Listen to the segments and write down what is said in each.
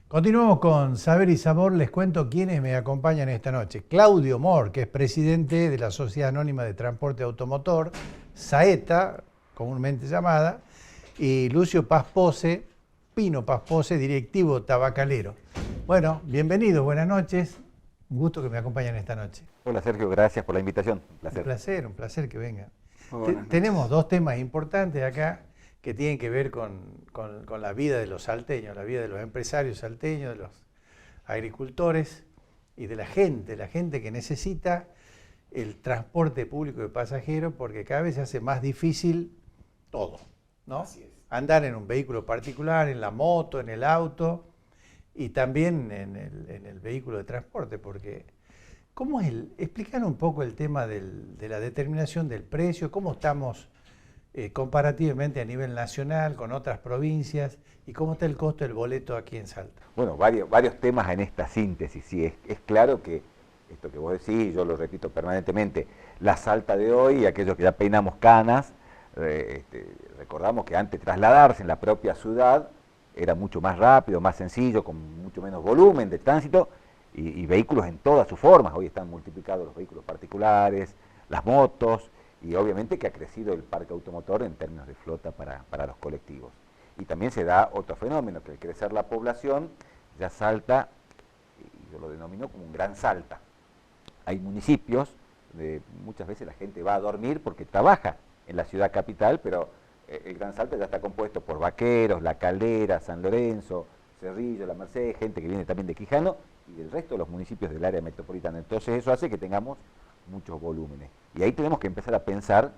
Continuamos con Saber y Sabor. Les cuento quiénes me acompañan esta noche. Claudio Mor, que es presidente de la Sociedad Anónima de Transporte Automotor, SAETA, comúnmente llamada, y Lucio Paspose, Pino Paspose, directivo tabacalero. Bueno, bienvenidos, buenas noches. Un gusto que me acompañen esta noche. Hola Sergio, gracias por la invitación. Un placer que vengan. Buenas Tenemos dos temas importantes acá que tienen que ver con la vida de los salteños, la vida de los empresarios salteños, de los agricultores y de la gente que necesita el transporte público de pasajeros, porque cada vez se hace más difícil todo, ¿no? Así es. Andar en un vehículo particular, en la moto, en el auto y también en el vehículo de transporte, porque ¿cómo es explicar un poco el tema de la determinación del precio? ¿Cómo estamos comparativamente a nivel nacional con otras provincias y cómo está el costo del boleto aquí en Salta? Bueno, varios temas en esta síntesis. Sí, es claro que esto que vos decís, yo lo repito permanentemente, la Salta de hoy y aquellos que ya peinamos canas, recordamos que antes trasladarse en la propia ciudad era mucho más rápido, más sencillo, con mucho menos volumen de tránsito y vehículos en todas sus formas. Hoy están multiplicados los vehículos particulares, las motos, y obviamente que ha crecido el parque automotor en términos de flota para los colectivos. Y también se da otro fenómeno, que al crecer la población ya Salta, y yo lo denomino como un gran Salta. Hay municipios donde muchas veces la gente va a dormir porque trabaja en la ciudad capital, pero el Gran Salta ya está compuesto por Vaqueros, La Caldera, San Lorenzo, Cerrillo, La Merced, gente que viene también de Quijano y del resto de los municipios del área metropolitana. Entonces eso hace que tengamos muchos volúmenes. Y ahí tenemos que empezar a pensar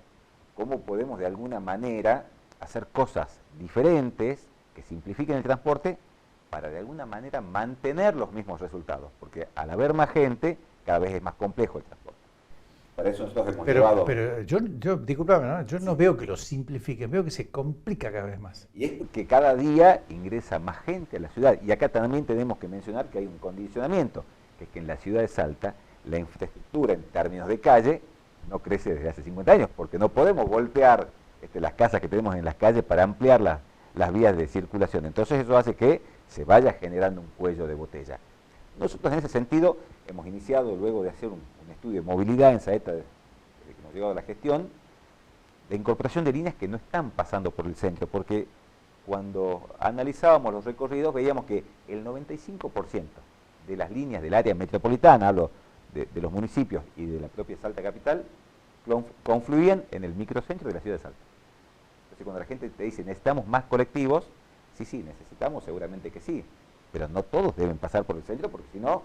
cómo podemos de alguna manera hacer cosas diferentes que simplifiquen el transporte para de alguna manera mantener los mismos resultados, porque al haber más gente cada vez es más complejo el transporte. Para eso nosotros hemos llevado... Pero yo disculpame, ¿no? Yo no veo que lo simplifiquen, veo que se complica cada vez más. Y es que cada día ingresa más gente a la ciudad. Y acá también tenemos que mencionar que hay un condicionamiento, que es que en la ciudad de Salta la infraestructura en términos de calle no crece desde hace 50 años, porque no podemos voltear las casas que tenemos en las calles para ampliar las vías de circulación. Entonces eso hace que se vaya generando un cuello de botella. Nosotros en ese sentido hemos iniciado, luego de hacer un estudio de movilidad en Saeta, desde que nos llegó a la gestión, de incorporación de líneas que no están pasando por el centro, porque cuando analizábamos los recorridos veíamos que el 95% de las líneas del área metropolitana, hablo de los municipios y de la propia Salta capital, confluían en el microcentro de la ciudad de Salta. Entonces cuando la gente te dice necesitamos más colectivos, sí, necesitamos, seguramente que sí, pero no todos deben pasar por el centro, porque si no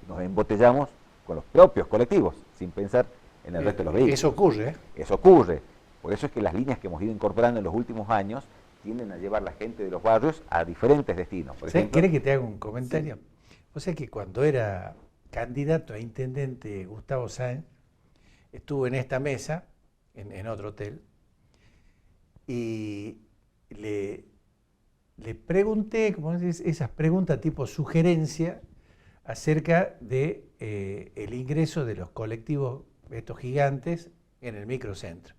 nos embotellamos con los propios colectivos, sin pensar en el resto de los vehículos. Eso ocurre, ¿eh? Eso ocurre. Por eso es que las líneas que hemos ido incorporando en los últimos años tienden a llevar la gente de los barrios a diferentes destinos. Por ejemplo, ¿Querés que te haga un comentario? Sí. O sea que cuando era candidato a intendente Gustavo Sáenz, estuvo en esta mesa, en otro hotel, y le pregunté, como esas preguntas tipo sugerencia, acerca de el ingreso de los colectivos, estos gigantes, en el microcentro.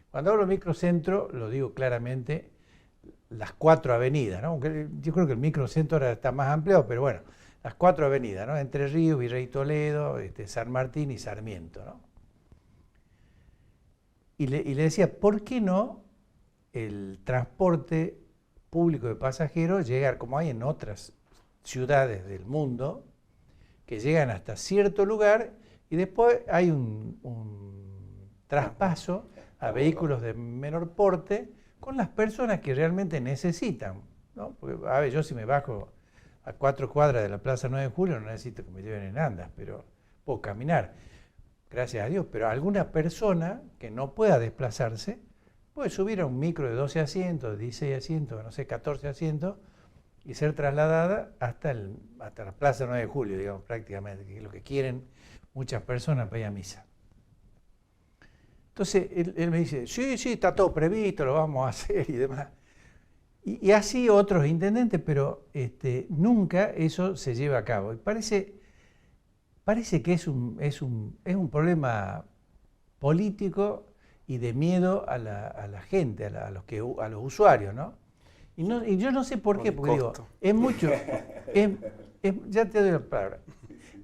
Cuando hablo de microcentro, lo digo claramente, las 4 avenidas, ¿no? Aunque yo creo que el microcentro ahora está más ampliado, pero bueno, las 4 avenidas, ¿no? Entre Ríos, Virrey Toledo, San Martín y Sarmiento, ¿no? Y le decía, ¿por qué no el transporte público de pasajeros llegar, como hay en otras ciudades del mundo, que llegan hasta cierto lugar y después hay un traspaso a vehículos de menor porte con las personas que realmente necesitan, ¿no? Porque, a ver, yo si me bajo a 4 cuadras de la Plaza 9 de Julio no necesito que me lleven en andas, pero puedo caminar, gracias a Dios, pero alguna persona que no pueda desplazarse puede subir a un micro de 12 asientos, 16 asientos, no sé, 14 asientos, y ser trasladada hasta la Plaza 9 de Julio, digamos, prácticamente, que es lo que quieren muchas personas para ir a misa. Entonces, él me dice, sí, está todo previsto, lo vamos a hacer y demás. Y así otros intendentes, pero nunca eso se lleva a cabo. Y parece que es un problema político y de miedo a la gente, a los usuarios, ¿no? Y yo no sé por qué, porque digo, es mucho, Ya te doy la palabra.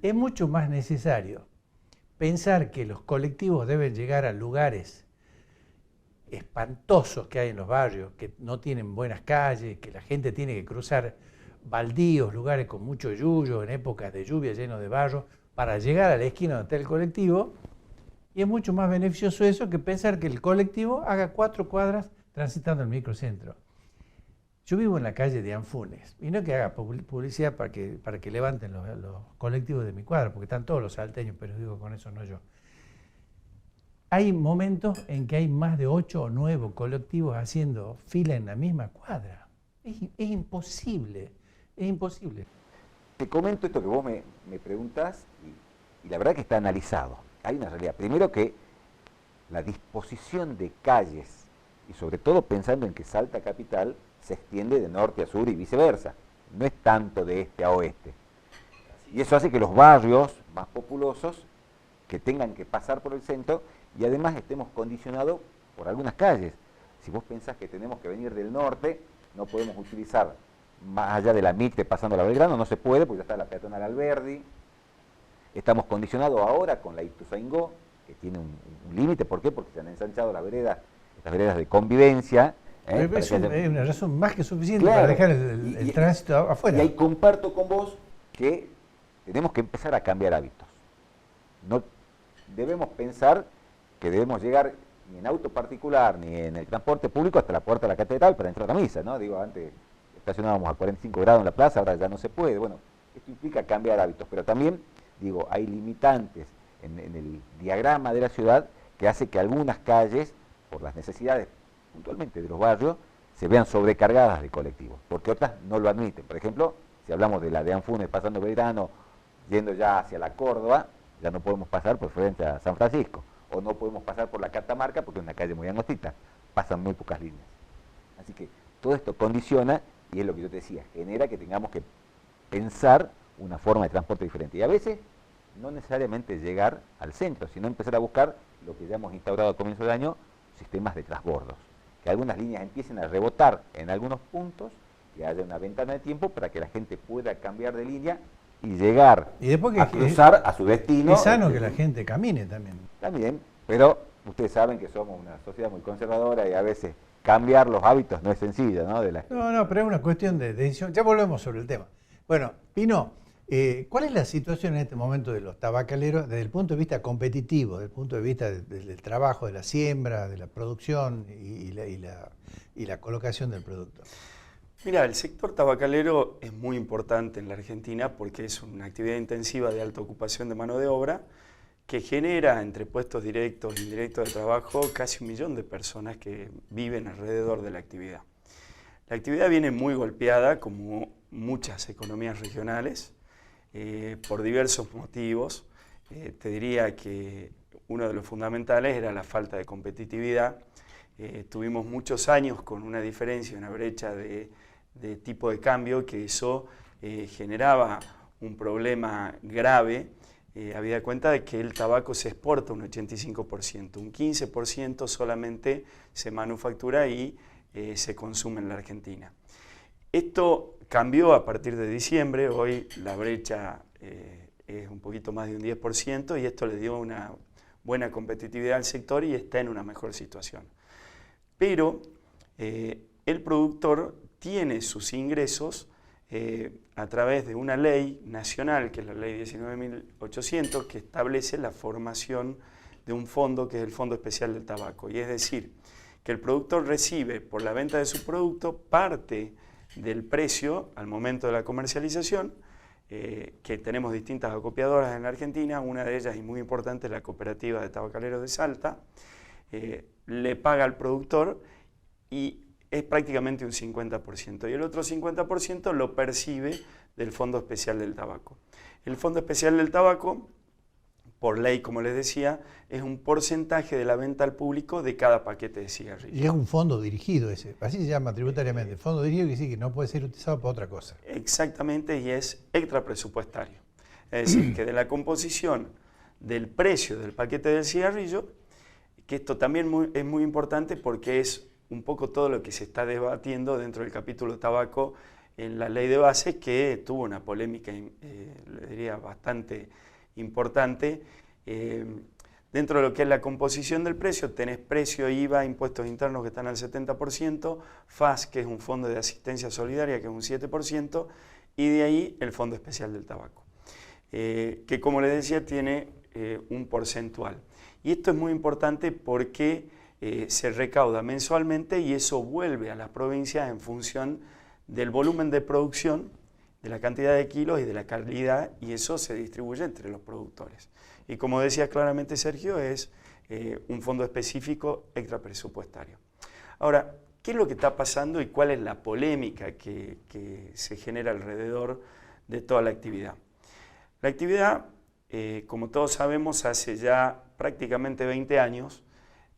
Es mucho más necesario pensar que los colectivos deben llegar a lugares espantosos que hay en los barrios, que no tienen buenas calles, que la gente tiene que cruzar baldíos, lugares con mucho yuyo, en épocas de lluvia llenos de barro, para llegar a la esquina donde está el colectivo. Y es mucho más beneficioso eso que pensar que el colectivo haga 4 cuadras transitando el microcentro. Yo vivo en la calle de Anfunes, y no que haga publicidad para que levanten los colectivos de mi cuadra, porque están todos los salteños, pero digo con eso no yo. Hay momentos en que hay más de 8 o 9 colectivos haciendo fila en la misma cuadra. Es imposible, es imposible. Te comento esto que vos me preguntás y la verdad que está analizado. Hay una realidad. Primero que la disposición de calles, y sobre todo pensando en que Salta Capital se extiende de norte a sur y viceversa. No es tanto de este a oeste. Y eso hace que los barrios más populosos que tengan que pasar por el centro y además estemos condicionados por algunas calles. Si vos pensás que tenemos que venir del norte, no podemos utilizar más allá de la Mitre pasando a la Belgrano, no se puede porque ya está la peatonal Alberdi. Estamos condicionados ahora con la Ituzaingó, que tiene un límite. ¿Por qué? Porque se han ensanchado las veredas, estas veredas de convivencia. Es una razón más que suficiente, claro, para dejar el tránsito afuera. Y ahí comparto con vos que tenemos que empezar a cambiar hábitos. No debemos pensar que debemos llegar ni en auto particular ni en el transporte público hasta la puerta de la catedral para entrar a la misa, ¿no? Digo, antes estacionábamos a 45 grados en la plaza, ahora ya no se puede. Bueno, esto implica cambiar hábitos, pero también, digo, hay limitantes en el diagrama de la ciudad que hace que algunas calles, por las necesidades puntualmente de los barrios, se vean sobrecargadas de colectivos, porque otras no lo admiten. Por ejemplo, si hablamos de la de Anfunes pasando Belgrano, yendo ya hacia la Córdoba, ya no podemos pasar por frente a San Francisco, o no podemos pasar por la Catamarca porque es una calle muy angostita, pasan muy pocas líneas. Así que todo esto condiciona, y es lo que yo te decía, genera que tengamos que pensar una forma de transporte diferente. Y a veces no necesariamente llegar al centro, sino empezar a buscar lo que ya hemos instaurado a comienzo de año, sistemas de transbordos. Que algunas líneas empiecen a rebotar en algunos puntos, que haya una ventana de tiempo para que la gente pueda cambiar de línea y llegar a cruzar a su destino. Es sano que la gente camine también. También, pero ustedes saben que somos una sociedad muy conservadora y a veces cambiar los hábitos no es sencillo, ¿no? No, pero es una cuestión de decisión. Ya volvemos sobre el tema. Bueno, Pino, ¿cuál es la situación en este momento de los tabacaleros desde el punto de vista competitivo, desde el punto de vista del trabajo, de la siembra, de la producción y la colocación del producto? Mira, el sector tabacalero es muy importante en la Argentina porque es una actividad intensiva de alta ocupación de mano de obra que genera entre puestos directos e indirectos de trabajo casi 1 millón de personas que viven alrededor de la actividad. La actividad viene muy golpeada, como muchas economías regionales, por diversos motivos. Te diría que uno de los fundamentales era la falta de competitividad. Tuvimos muchos años con una diferencia, una brecha de tipo de cambio, que eso generaba un problema grave. Habida cuenta de que el tabaco se exporta un 85%, un 15% solamente se manufactura y se consume en la Argentina. Esto cambió a partir de diciembre, hoy la brecha es un poquito más de un 10% y esto le dio una buena competitividad al sector y está en una mejor situación. Pero el productor tiene sus ingresos a través de una ley nacional, que es la ley 19.800, que establece la formación de un fondo que es el Fondo Especial del Tabaco. Y es decir, que el productor recibe por la venta de su producto parte del precio al momento de la comercialización, que tenemos distintas acopiadoras en la Argentina, una de ellas y muy importante es la Cooperativa de Tabacaleros de Salta, le paga al productor y es prácticamente un 50%, y el otro 50% lo percibe del Fondo Especial del Tabaco. El Fondo Especial del Tabaco, por ley, como les decía, es un porcentaje de la venta al público de cada paquete de cigarrillos. Y es un fondo dirigido ese, así se llama tributariamente. Fondo dirigido quiere decir que no puede ser utilizado para otra cosa. Exactamente, y es extrapresupuestario. Es decir, que de la composición del precio del paquete del cigarrillo, que esto también es muy importante porque es un poco todo lo que se está debatiendo dentro del capítulo tabaco en la ley de bases que tuvo una polémica, le diría, bastante importante. Dentro de lo que es la composición del precio, tenés precio, IVA, impuestos internos que están al 70%, FAS, que es un fondo de asistencia solidaria, que es un 7%, y de ahí el Fondo Especial del Tabaco, que como les decía tiene un porcentual. Y esto es muy importante porque se recauda mensualmente y eso vuelve a las provincias en función del volumen de producción, de la cantidad de kilos y de la calidad, y eso se distribuye entre los productores. Y como decía claramente Sergio, es un fondo específico extrapresupuestario. Ahora, ¿qué es lo que está pasando y cuál es la polémica que se genera alrededor de toda la actividad? La actividad, como todos sabemos, hace ya prácticamente 20 años,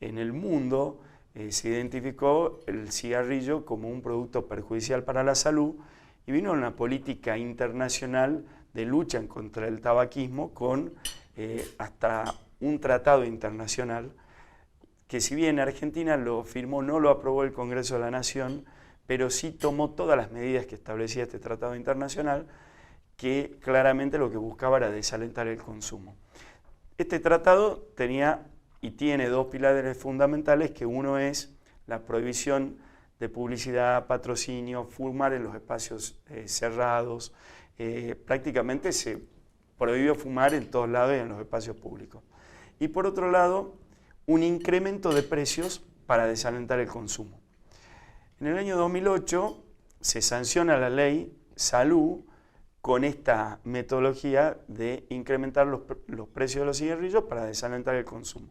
en el mundo se identificó el cigarrillo como un producto perjudicial para la salud y vino una política internacional de lucha contra el tabaquismo con hasta un tratado internacional que, si bien Argentina lo firmó, no lo aprobó el Congreso de la Nación, pero sí tomó todas las medidas que establecía este tratado internacional, que claramente lo que buscaba era desalentar el consumo. Este tratado tenía y tiene dos pilares fundamentales, que uno es la prohibición de publicidad, patrocinio, fumar en los espacios cerrados. Prácticamente se prohibió fumar en todos lados y en los espacios públicos. Y por otro lado, un incremento de precios para desalentar el consumo. En el año 2008 se sanciona la ley Salud con esta metodología de incrementar los precios de los cigarrillos para desalentar el consumo.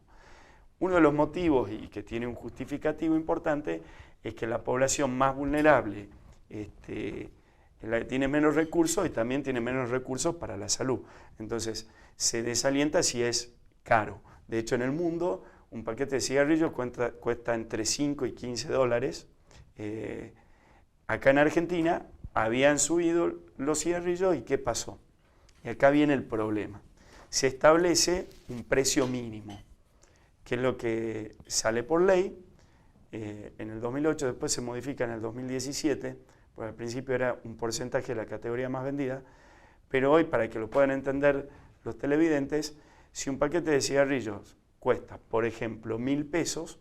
Uno de los motivos, y que tiene un justificativo importante, es que la población más vulnerable tiene menos recursos y también tiene menos recursos para la salud. Entonces, se desalienta si es caro. De hecho, en el mundo, un paquete de cigarrillos cuesta entre 5 y 15 dólares. Acá en Argentina habían subido los cigarrillos, ¿y qué pasó? Y acá viene el problema. Se establece un precio mínimo, que es lo que sale por ley en el 2008, después se modifica en el 2017, porque al principio era un porcentaje de la categoría más vendida, pero hoy, para que lo puedan entender los televidentes, si un paquete de cigarrillos cuesta, por ejemplo, 1.000 pesos,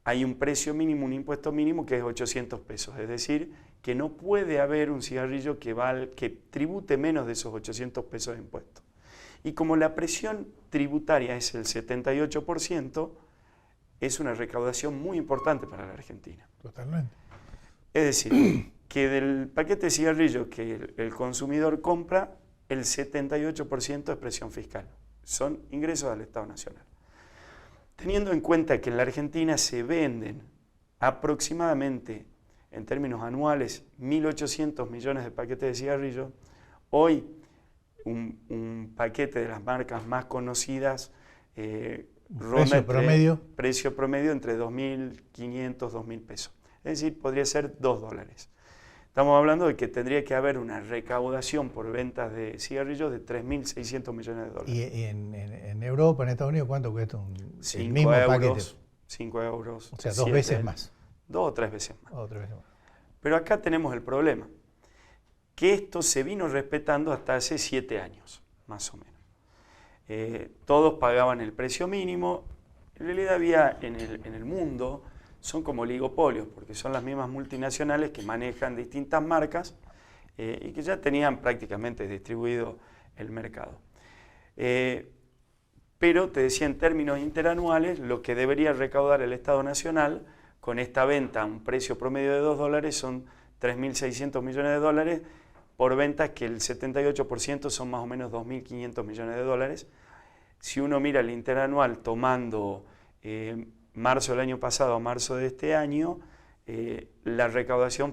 hay un precio mínimo, un impuesto mínimo que es 800 pesos, es decir, que no puede haber un cigarrillo que tribute menos de esos 800 pesos de impuesto. Y como la presión tributaria es el 78%, es una recaudación muy importante para la Argentina. Totalmente. Es decir, que del paquete de cigarrillos que el consumidor compra, el 78% es presión fiscal. Son ingresos al Estado Nacional. Teniendo en cuenta que en la Argentina se venden aproximadamente, en términos anuales, 1.800 millones de paquetes de cigarrillos, hoy un paquete de las marcas más conocidas ronda precio promedio entre 2.500, 2.000 pesos. Es decir, podría ser 2 dólares. Estamos hablando de que tendría que haber una recaudación por ventas de cigarrillos de 3.600 millones de dólares. ¿Y en Europa, en Estados Unidos, cuánto cuesta el 5 euros, paquete? 5 euros. O sea, 2 veces más. 2 o 3 veces más. 2 o 3 veces más. Pero acá tenemos el problema, que esto se vino respetando hasta hace 7 años, más o menos. Todos pagaban el precio mínimo. En realidad había en el mundo, son como oligopolios, porque son las mismas multinacionales que manejan distintas marcas y que ya tenían prácticamente distribuido el mercado. Pero te decía, en términos interanuales, lo que debería recaudar el Estado Nacional con esta venta a un precio promedio de 2 dólares son 3.600 millones de dólares, por ventas que el 78% son más o menos 2.500 millones de dólares. Si uno mira el interanual tomando marzo del año pasado a marzo de este año, la recaudación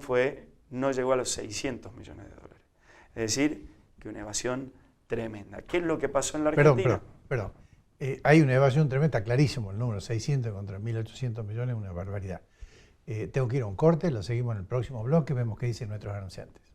no llegó a los 600 millones de dólares. Es decir, que una evasión tremenda. ¿Qué es lo que pasó en la Argentina? Perdón. Hay una evasión tremenda, está clarísimo el número, 600 contra 1.800 millones, una barbaridad. Tengo que ir a un corte, lo seguimos en el próximo bloque, vemos qué dicen nuestros anunciantes.